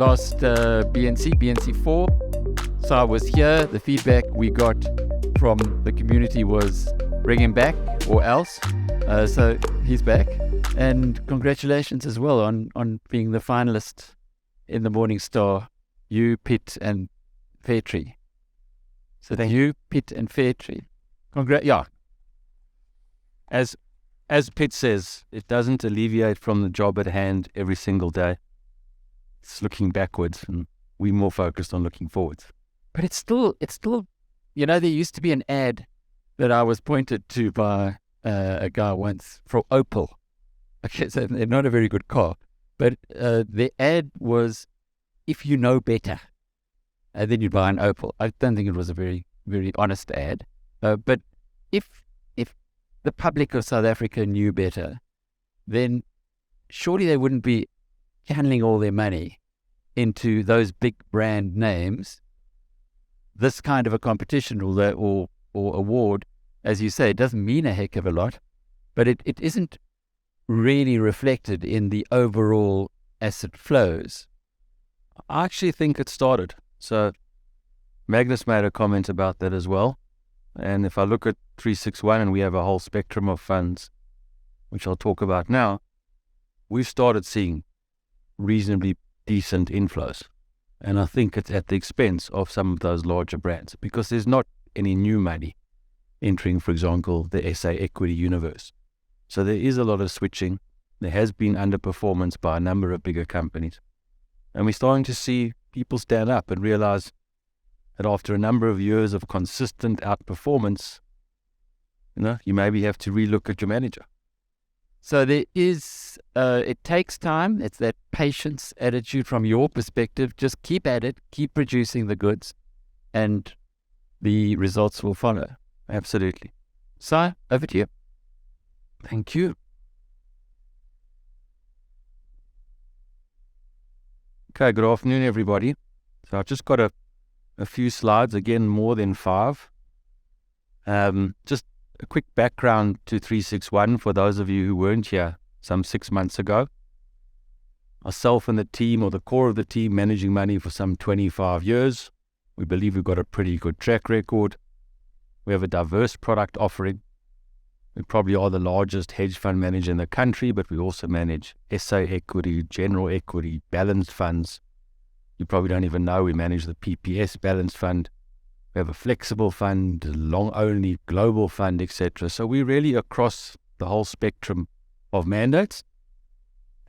last BNC 4. So I was here. The feedback we got from the community was bring him back or else. So he's back. And congratulations as well on being the finalist in the Morningstar, you, Pitt, and Fairtree. So you, Pitt, and Fairtree. Yeah. As Pitt says, it doesn't alleviate from the job at hand every single day. It's looking backwards, and we're more focused on looking forwards. But it's still, there used to be an ad that I was pointed to by a guy once for Opel. Okay, so they're not a very good car, but the ad was, if you know better, then you buy an Opel. I don't think it was a very, very honest ad. But if the public of South Africa knew better, then surely they wouldn't be channeling all their money into those big brand names. This kind of a competition or award, as you say, it doesn't mean a heck of a lot, but it isn't really reflected in the overall asset flows. I actually think it started. So Magnus made a comment about that as well. And if I look at 361, and we have a whole spectrum of funds, which I'll talk about now, we've started seeing reasonably decent inflows. And I think it's at the expense of some of those larger brands, because there's not any new money entering, for example, the SA equity universe. So there is a lot of switching. There has been underperformance by a number of bigger companies. And we're starting to see people stand up and realize that after a number of years of consistent outperformance, you maybe have to relook at your manager. So there is, it takes time. It's that patience attitude from your perspective. Just keep at it, keep producing the goods, and the results will follow. Absolutely. Si, over to you. Thank you. Okay, good afternoon, everybody. So I've just got a few slides, again, more than 5. Just a quick background to 361 for those of you who weren't here some 6 months ago. Myself and the team, or the core of the team, managing money for some 25 years. We believe we've got a pretty good track record. We have a diverse product offering. We probably are the largest hedge fund manager in the country, but we also manage SA equity, general equity, balanced funds. You probably don't even know we manage the PPS balanced fund. We have a flexible fund, long-only global fund, etc. So we're really across the whole spectrum of mandates.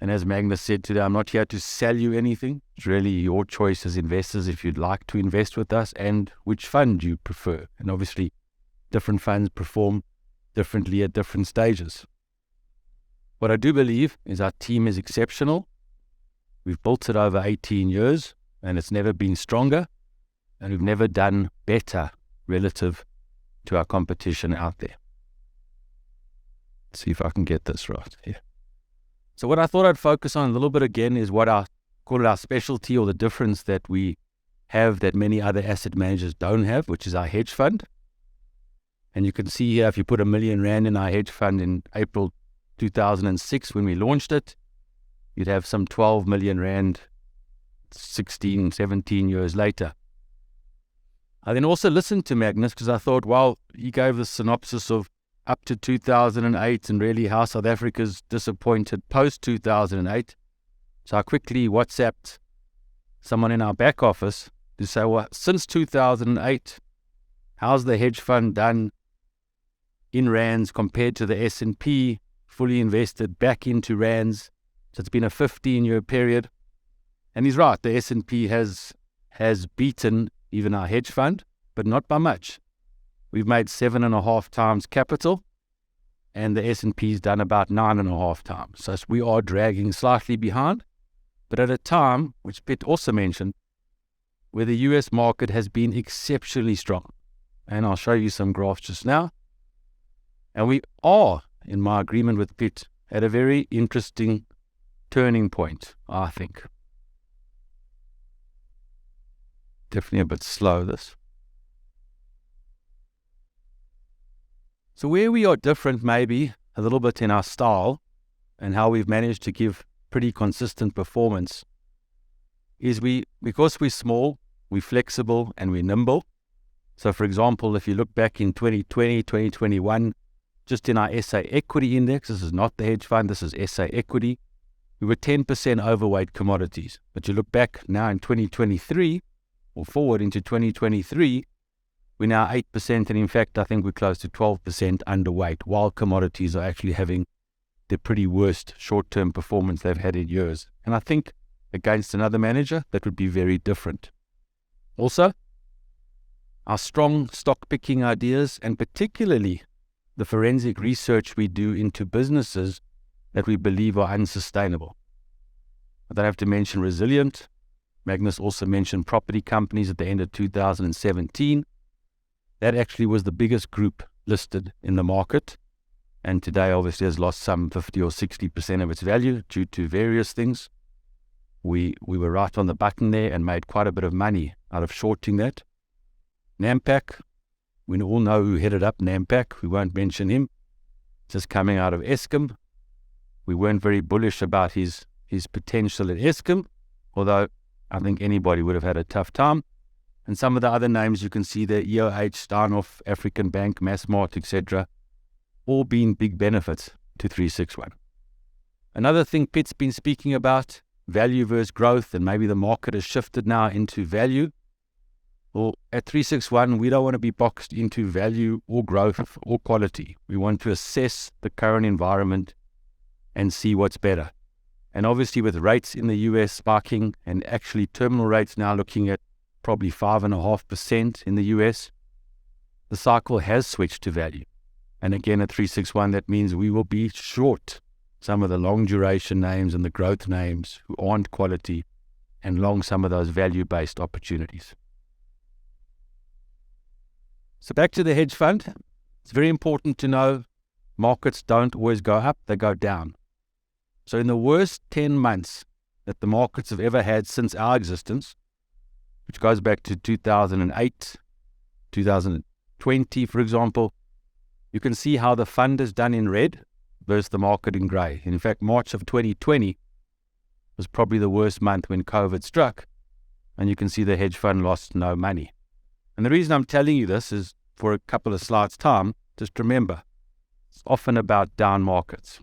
And as Magnus said today, I'm not here to sell you anything. It's really your choice as investors if you'd like to invest with us and which fund you prefer. And obviously, different funds perform differently at different stages. What I do believe is our team is exceptional. We've built it over 18 years, and it's never been stronger, and we've never done better relative to our competition out there. Let's see if I can get this right here. So what I thought I'd focus on a little bit again is what I call it our specialty, or the difference that we have that many other asset managers don't have, which is our hedge fund. And you can see here, if you put R1 million in our hedge fund in April 2006 when we launched it, you'd have some 12 million rand 16, 17 years later. I then also listened to Magnus because I thought, well, he gave the synopsis of up to 2008 and really how South Africa's disappointed post-2008. So I quickly WhatsApped someone in our back office to say, well, since 2008, how's the hedge fund done in rands compared to the S&P, fully invested back into rands? So it's been a 15-year period. And he's right, the S&P has beaten even our hedge fund, but not by much. We've made 7.5 times capital, and the S&P's done about 9.5 times. So we are dragging slightly behind, but at a time, which Pitt also mentioned, where the US market has been exceptionally strong. And I'll show you some graphs just now. And we are, in my agreement with Pitt, at a very interesting turning point, I think. Definitely a bit slow, this. So where we are different, maybe a little bit in our style and how we've managed to give pretty consistent performance, is because we're small, we're flexible, and we're nimble. So, for example, if you look back in 2020, 2021, just in our SA equity index, this is not the hedge fund, this is SA equity, we were 10% overweight commodities. But you look back now in 2023, or forward into 2023, we're now 8%, and in fact, I think we're close to 12% underweight, while commodities are actually having the pretty worst short-term performance they've had in years. And I think against another manager, that would be very different. Also, our strong stock-picking ideas, and particularly the forensic research we do into businesses that we believe are unsustainable. I don't have to mention resilient. Magnus also mentioned property companies at the end of 2017. That actually was the biggest group listed in the market, and today obviously has lost some 50 or 60% of its value due to various things. We were right on the button there and made quite a bit of money out of shorting that. Nampak, we all know who headed up Nampak. We won't mention him. Just coming out of Eskom. We weren't very bullish about his potential at Eskom, although I think anybody would have had a tough time. And some of the other names you can see there, EOH, Steinhoff, African Bank, Massmart, etc., all being big benefits to 361. Another thing Pitt's been speaking about, value versus growth, and maybe the market has shifted now into value. Well, at 361, we don't want to be boxed into value or growth or quality. We want to assess the current environment and see what's better. And obviously with rates in the US sparking and actually terminal rates now looking at probably 5.5% in the US, the cycle has switched to value. And again, at 361, that means we will be short some of the long duration names and the growth names who aren't quality, and long some of those value-based opportunities. So back to the hedge fund. It's very important to know markets don't always go up, they go down. So in the worst 10 months that the markets have ever had since our existence, which goes back to 2008, 2020, for example, you can see how the fund is done in red versus the market in grey. In fact, March of 2020 was probably the worst month when COVID struck, and you can see the hedge fund lost no money. And the reason I'm telling you this is for a couple of slides' time, just remember, it's often about down markets.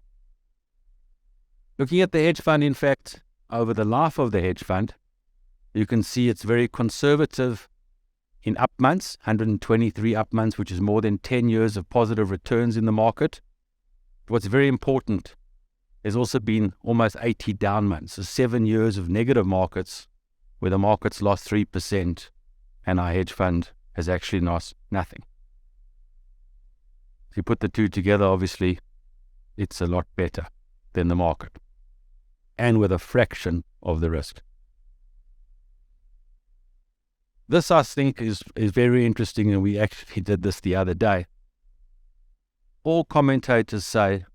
Looking at the hedge fund, in fact, over the life of the hedge fund, you can see it's very conservative in up months, 123 up months, which is more than 10 years of positive returns in the market. But what's very important, there's also been almost 80 down months, so 7 years of negative markets where the market's lost 3% and our hedge fund has actually lost nothing. If you put the two together, obviously, it's a lot better than the market, and with a fraction of the risk. This, I think, is very interesting, and we actually did this the other day. All commentators say,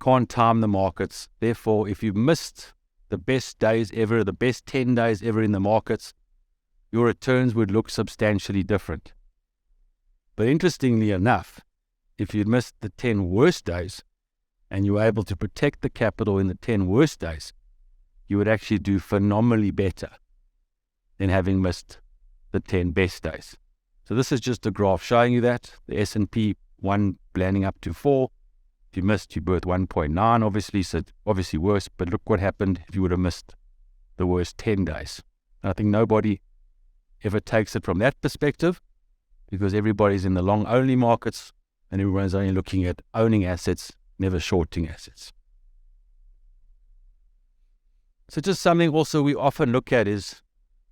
can't time the markets. Therefore, if you missed the best days ever, the best 10 days ever in the markets, your returns would look substantially different. But interestingly enough, if you missed the 10 worst days and you were able to protect the capital in the 10 worst days, you would actually do phenomenally better than having missed the 10 best days. So this is just a graph showing you that. The S&P 1 landing up to 4. If you missed, you're worth 1.9, obviously, so obviously worse, but look what happened if you would have missed the worst 10 days. And I think nobody ever takes it from that perspective, because everybody's in the long-only markets and everyone's only looking at owning assets, never shorting assets. So just something also we often look at is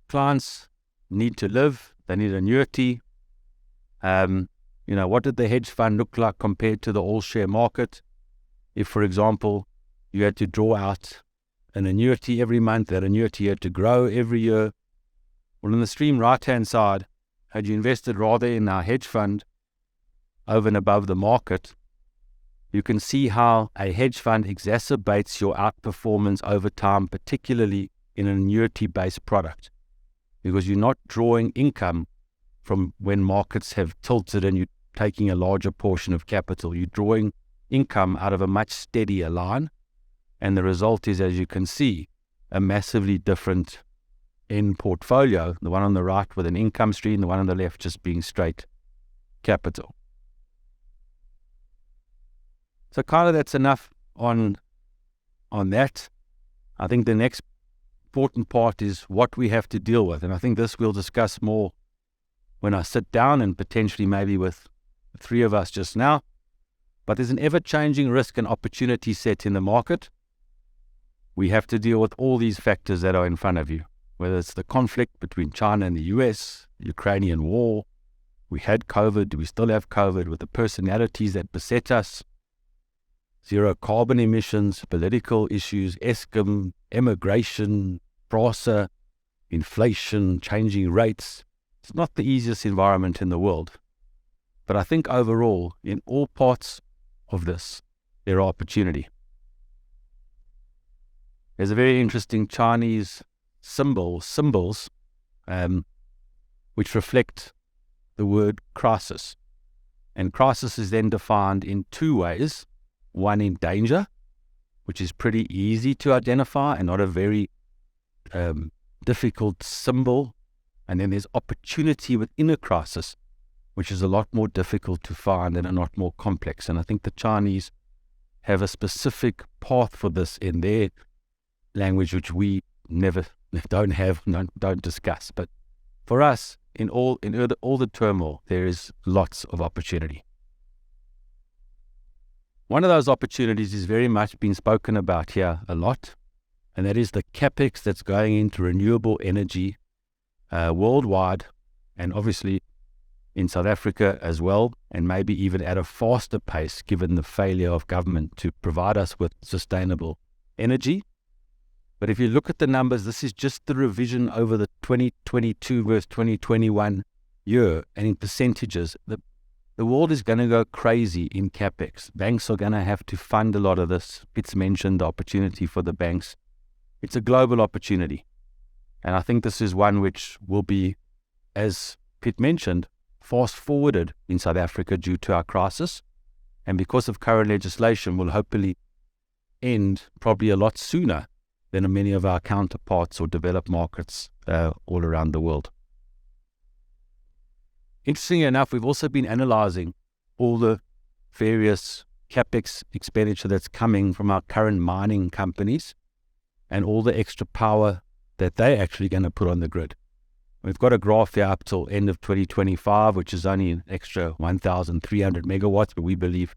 clients need to live, they need annuity. What did the hedge fund look like compared to the all-share market? If, for example, you had to draw out an annuity every month, that annuity had to grow every year. Well, in the extreme right-hand side, had you invested rather in our hedge fund over and above the market, you can see how a hedge fund exacerbates your outperformance over time, particularly in an annuity-based product, because you're not drawing income from when markets have tilted and you're taking a larger portion of capital. You're drawing income out of a much steadier line, and the result is, as you can see, a massively different in portfolio, the one on the right with an income stream, the one on the left just being straight capital. So kind of that's enough on that. I think the next important part is what we have to deal with. And I think this we'll discuss more when I sit down and potentially maybe with the three of us just now. But there's an ever-changing risk and opportunity set in the market. We have to deal with all these factors that are in front of you, whether it's the conflict between China and the US, Ukrainian war, we had COVID, we still have COVID, with the personalities that beset us, zero carbon emissions, political issues, Eskom, immigration, PRASA, inflation, changing rates. It's not the easiest environment in the world. But I think overall, in all parts of this, there are opportunity. There's a very interesting Chinese symbols, which reflect the word crisis. And crisis is then defined in two ways. One in danger, which is pretty easy to identify and not a very difficult symbol. And then there's opportunity within a crisis, which is a lot more difficult to find and a lot more complex. And I think the Chinese have a specific path for this in their language, which we don't discuss. But for us, in all the turmoil, there is lots of opportunity. One of those opportunities is very much being spoken about here a lot, and that is the capex that's going into renewable energy worldwide, and obviously in South Africa as well, and maybe even at a faster pace given the failure of government to provide us with sustainable energy. But if you look at the numbers, this is just the revision over the 2022 versus 2021 year, and in percentages, the world is going to go crazy in capex. Banks are going to have to fund a lot of this. Pitt's mentioned the opportunity for the banks. It's a global opportunity. And I think this is one which will be, as Pitt mentioned, fast-forwarded in South Africa due to our crisis. And because of current legislation, will hopefully end probably a lot sooner than many of our counterparts or developed markets all around the world. Interestingly enough, we've also been analyzing all the various capex expenditure that's coming from our current mining companies and all the extra power that they're actually going to put on the grid. We've got a graph here up till end of 2025, which is only an extra 1,300 megawatts, but we believe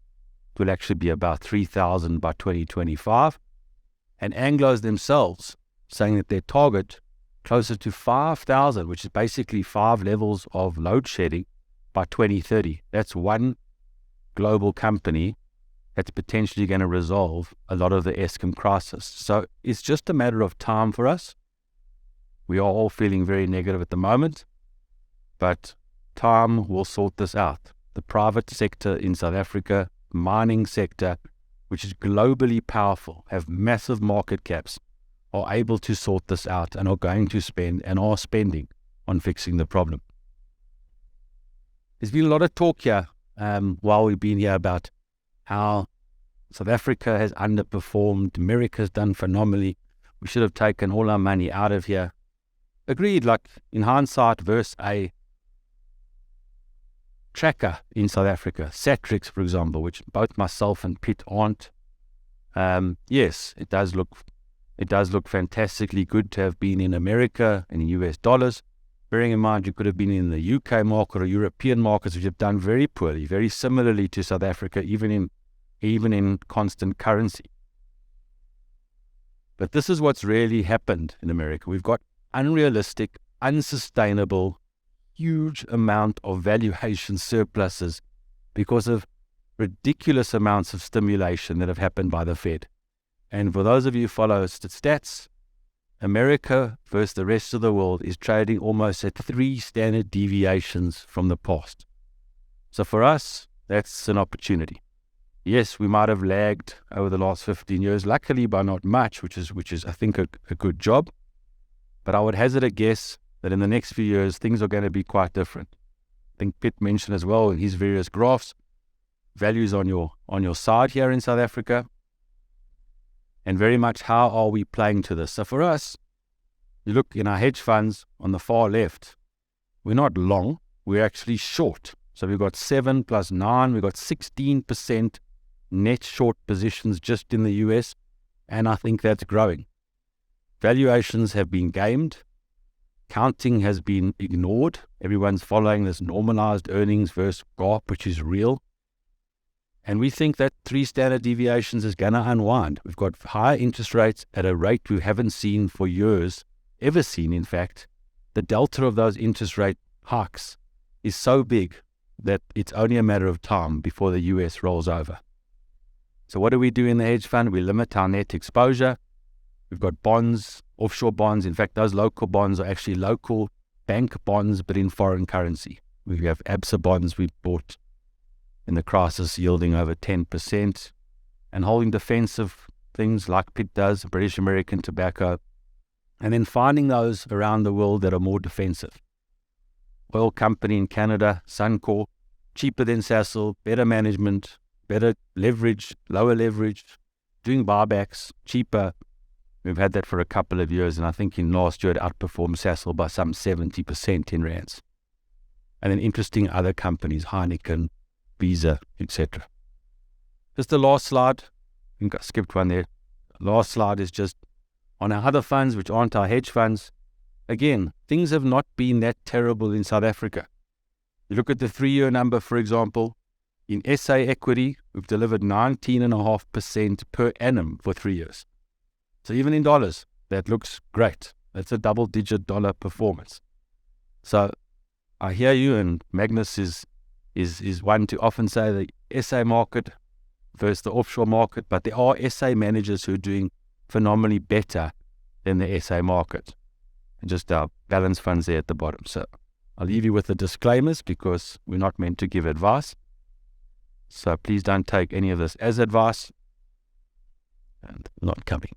it will actually be about 3,000 by 2025. And Anglos themselves saying that their target closer to 5,000, which is basically 5 levels of load shedding by 2030. That's one global company that's potentially going to resolve a lot of the Eskom crisis. So it's just a matter of time for us. We are all feeling very negative at the moment, but time will sort this out. The private sector in South Africa, mining sector, which is globally powerful, have massive market caps, are able to sort this out and are going to spend and are spending on fixing the problem. There's been a lot of talk here while we've been here about how South Africa has underperformed, America's done phenomenally, we should have taken all our money out of here. Agreed, like in hindsight, versus a tracker in South Africa, Satrix, for example, which both myself and Pitt aren't. Yes, it does look fantastically good to have been in America and in US dollars. Bearing in mind you could have been in the UK market or European markets, which have done very poorly, very similarly to South Africa, even in constant currency. But this is what's really happened in America. We've got unrealistic, unsustainable, huge amount of valuation surpluses because of ridiculous amounts of stimulation that have happened by the Fed. And for those of you who follow stats, America versus the rest of the world is trading almost at 3 standard deviations from the past. So for us, that's an opportunity. Yes, we might have lagged over the last 15 years, luckily by not much, which is I think, a good job. But I would hazard a guess that in the next few years, things are going to be quite different. I think Pitt mentioned as well in his various graphs, values on your side here in South Africa, and very much how are we playing to this. So for us, You look in our hedge funds on the far left, we're not long, we're actually short. So we've got 7 plus 9, we've got 16% net short positions just in the US, and I think that's growing. Valuations have been gamed. Counting has been ignored. Everyone's following this normalized earnings versus GAAP, which is real. And we think that 3 standard deviations is going to unwind. We've got higher interest rates at a rate we haven't seen for years, ever seen, in fact. The delta of those interest rate hikes is so big that it's only a matter of time before the US rolls over. So what do we do in the hedge fund? We limit our net exposure. We've got bonds, offshore bonds. In fact, those local bonds are actually local bank bonds, but in foreign currency. We have ABSA bonds we bought in the crisis yielding over 10% and holding defensive things like PIT does, British American Tobacco, and then finding those around the world that are more defensive. Oil company in Canada, Suncor, cheaper than Sasol, better management, better leverage, lower leverage, doing buybacks, cheaper. We've had that for a couple of years, and I think in last year it outperformed Sasol by some 70% in rands. And then interesting other companies, Heineken, Visa, etc. Just the last slide. I think I skipped one there. Last slide is just on our other funds, which aren't our hedge funds. Again, things have not been that terrible in South Africa. You look at the 3-year number, for example. In SA equity, we've delivered 19.5% per annum for 3 years. So even in dollars, that looks great. That's a double-digit dollar performance. So I hear you, and Magnus is one to often say the SA market versus the offshore market, but there are SA managers who are doing phenomenally better than the SA market. And just our balance funds there at the bottom. So I'll leave you with the disclaimers because we're not meant to give advice. So please don't take any of this as advice. And not coming.